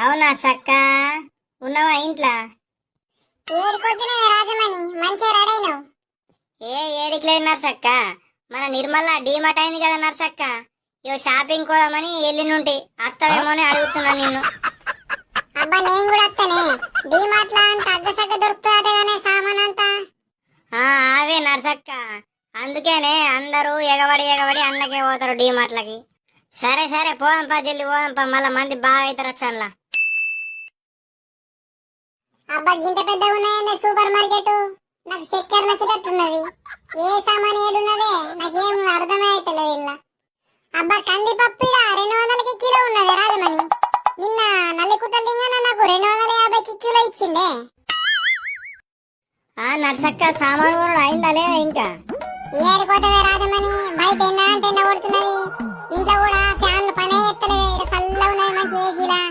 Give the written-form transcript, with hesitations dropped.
అవునా సక్క ఉన్నవా ఇంట్లో? ఏడుకొచ్చినవే రాజమణి, మంచిగా రెడైనావు. ఏడికి లేదు నర్సక్క. మన నిర్మల డీమార్ట్ అయింది కదా నర్సక్క. ఇగో షాపింగ్ కోదామని వెళ్ళినుంటి. అత్తవేమో అని అడుగుతున్నా నిన్ను. అబ్బా నేను కూడా వస్తానే. డీమార్ట్ లా అంత అగ్గసగ్గ దొరుకుతుందటగానే సామాన్ అంతా. అవే నర్సక్క. అందుకేనే అందరూ ఎగబడి ఎగబడి అన్నకే పోతారు డీమార్ట్లకి. సరే సరే పోదాంపా, జల్ది పోదాంపా, మళ్ళా మంది బాగా అవుతారు వచ్చానులా. అబ్బా గింత పెద్దగా ఉన్నాయండి సూపర్ మార్కెట్. నాకు చక్కెర నచ్చేటట్టున్నది. ఏ సామాన్ ఏడున్నదే నాకేం అర్థమే అవుతలేదు ఇలా. అబ్బా కందిపప్పు 200కి కిలో ఉన్నది రాజమణి. నిన్న నల్లికుట్టలింగన నాకు 250కి కిలో ఇచ్చిండే. నర్సక్క సామాన్ కొనడం అయిందా లేదా ఇంకా? ఏడుకోతవే రాజమణి, బయట ఎండ కొడుతున్నది. ఇంట్లో కూడా ఫ్యాన్లు పనే ఎత్తలేవే. ఇక్కడ చల్లగా ఉన్నది మంచి ఏసీలా.